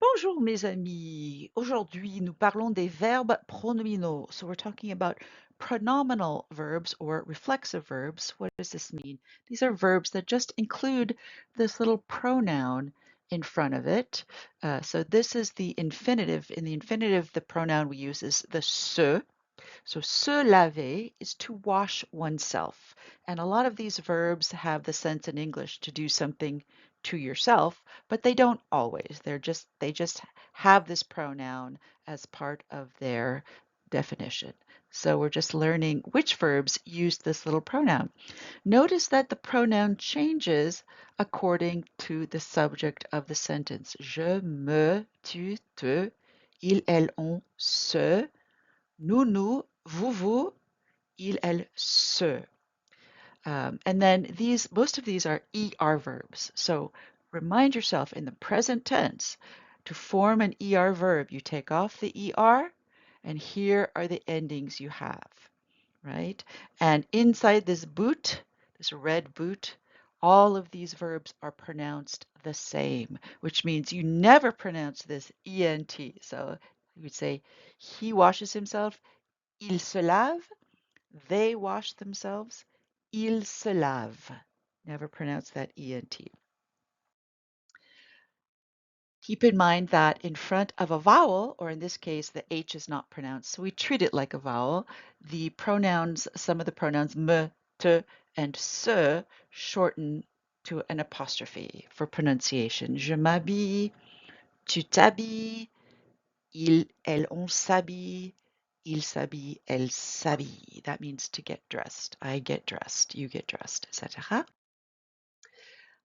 Bonjour mes amis. Aujourd'hui, nous parlons des verbes pronominaux. So we're talking about pronominal verbs or reflexive verbs. What does this mean? These are verbs that just include this little pronoun in front of it. So this is the infinitive. In the infinitive, the pronoun we use is the se. So se laver is to wash oneself. And a lot of these verbs have the sense in English to do something to yourself, but they don't always. They just have this pronoun as part of their definition. So we're just learning which verbs use this little pronoun. Notice that the pronoun changes according to the subject of the sentence. Je, me, tu, te, il, elle, on, se, nous, vous, il, elle, se. And then most of these are ER verbs. So remind yourself in the present tense, to form an ER verb, you take off the ER, and here are the endings you have, right? And inside this boot, this red boot, all of these verbs are pronounced the same, which means you never pronounce this ENT. So you would say, he washes himself, il se lave, they wash themselves, ils se lavent. Never pronounce that ENT. Keep in mind that in front of a vowel, or in this case, the H is not pronounced, so we treat it like a vowel. The pronouns, some of the pronouns me, te, and se shorten to an apostrophe for pronunciation. Je m'habille, tu t'habilles, il, elle, on s'habille, il s'habille, elle s'habille. That means to get dressed. I get dressed, you get dressed, etc.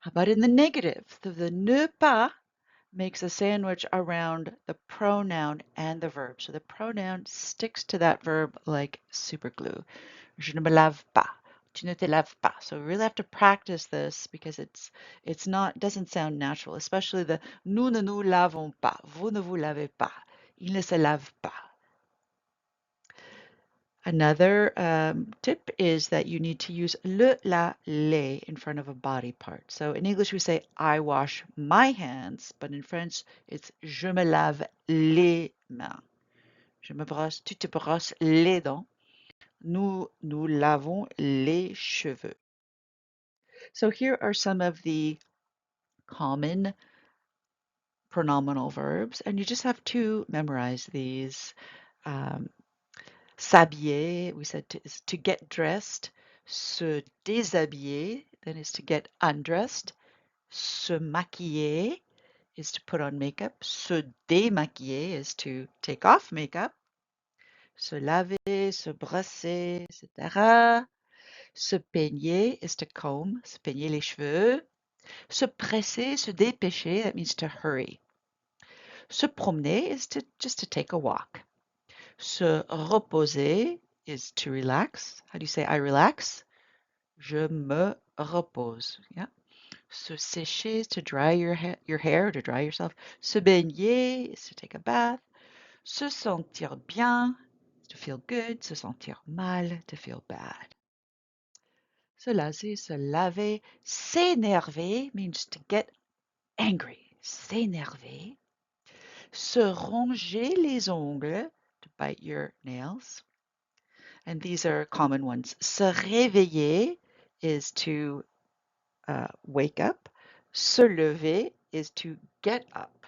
How about in the negative? The ne pas makes a sandwich around the pronoun and the verb. So the pronoun sticks to that verb like super glue. Je ne me lave pas. Tu ne te laves pas. So we really have to practice this because doesn't sound natural, especially the nous ne nous lavons pas. Vous ne vous lavez pas. Il ne se lave pas. Another tip is that you need to use le, la, les in front of a body part. So in English we say I wash my hands, but in French it's je me lave les mains. Je me brosse, tu te brosses les dents. Nous lavons les cheveux. So here are some of the common pronominal verbs, and you just have to memorize these. Um, S'habiller, we said is to get dressed. Se déshabiller, then is to get undressed. Se maquiller is to put on makeup. Se démaquiller is to take off makeup. Se laver, se brosser, etc. Se peigner is to comb, se peigner les cheveux. Se presser, se dépêcher, that means to hurry. Se promener is just to take a walk. Se reposer is to relax. How do you say I relax? Je me repose. Yeah. Se sécher is to dry your hair, to dry yourself. Se baigner is to take a bath. Se sentir bien is to feel good. Se sentir mal, to feel bad. Se laser, se laver. S'énerver means to get angry. S'énerver. Se ronger les ongles, to bite your nails. And these are common ones. Se réveiller is to wake up. Se lever is to get up.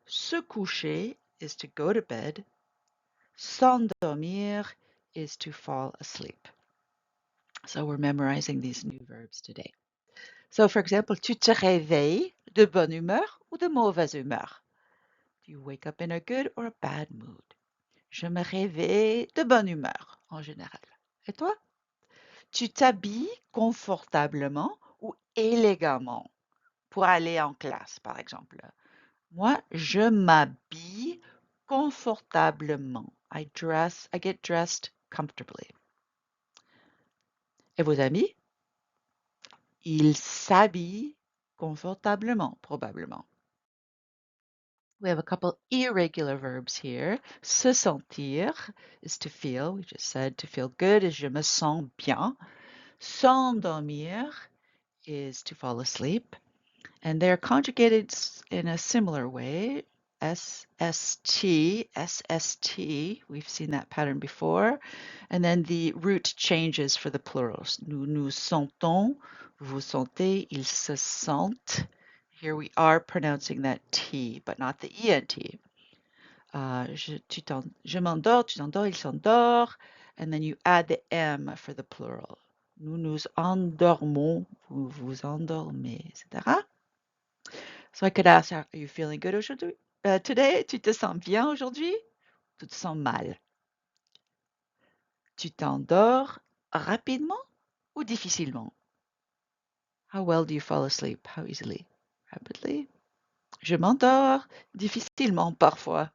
Se coucher is to go to bed. S'endormir is to fall asleep. So we're memorizing these new verbs today. So for example, tu te réveilles de bonne humeur ou de mauvaise humeur? Do you wake up in a good or a bad mood? Je me réveille de bonne humeur en général. Et toi? Tu t'habilles confortablement ou élégamment pour aller en classe, par exemple. Moi, je m'habille confortablement. I get dressed comfortably. Et vos amis? Ils s'habillent confortablement, probablement. We have a couple irregular verbs here. Se sentir is to feel. We just said to feel good is je me sens bien. S'endormir is to fall asleep. And they're conjugated in a similar way. SST, SST, we've seen that pattern before. And then the root changes for the plurals. Nous nous sentons, vous sentez, ils se sentent. Here we are pronouncing that T, but not the ENT. Je m'endors, tu t'endors, il s'endort. And then you add the M for the plural. Nous nous endormons, vous vous endormez, etc. So I could ask, are you feeling good aujourd'hui? Today, tu te sens bien aujourd'hui? Tu te sens mal? Tu t'endors rapidement ou difficilement? How well do you fall asleep? How easily? Rapidly? Je m'endors difficilement parfois.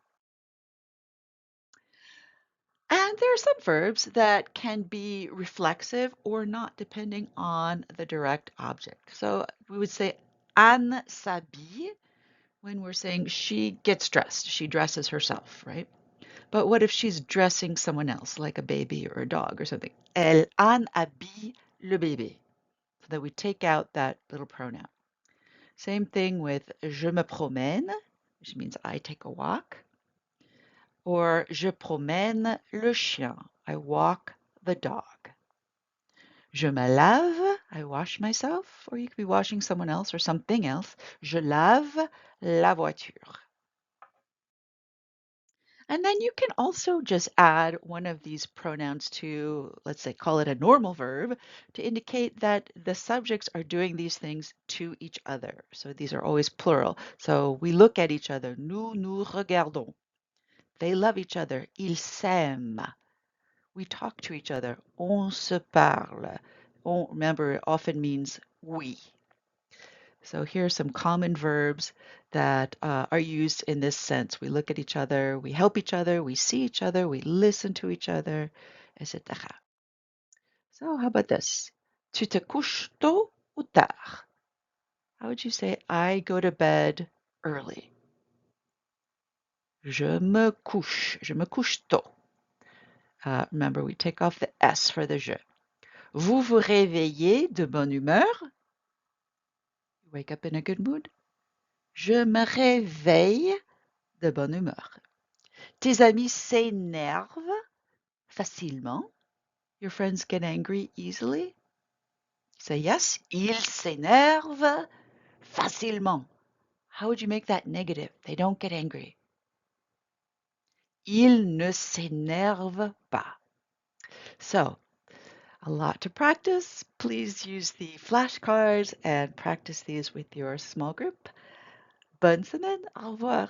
And there are some verbs that can be reflexive or not, depending on the direct object. So we would say Anne s'habille when we're saying she gets dressed. She dresses herself, right? But what if she's dressing someone else, like a baby or a dog or something? Anne habille le bébé. So that we take out that little pronoun. Same thing with je me promène, which means I take a walk. Or je promène le chien. I walk the dog. Je me lave. I wash myself. Or you could be washing someone else or something else. Je lave la voiture. And then you can also just add one of these pronouns to, let's say, call it a normal verb to indicate that the subjects are doing these things to each other. So these are always plural. So we look at each other. Nous nous regardons. They love each other. Ils s'aiment. We talk to each other. On se parle. On, remember, it often means we. So here are some common verbs that are used in this sense. We look at each other, we help each other, we see each other, we listen to each other, etc. So how about this? Tu te couches tôt ou tard? How would you say I go to bed early? Je me couche. Je me couche tôt. Remember, we take off the S for the je. Vous vous réveillez de bonne humeur? You wake up in a good mood? Je me réveille de bonne humeur. Tes amis s'énervent facilement. Your friends get angry easily. Say yes. Ils s'énervent facilement. How would you make that negative? They don't get angry. Ils ne s'énervent pas. So, a lot to practice. Please use the flashcards and practice these with your small group. Bonne semaine. Au revoir.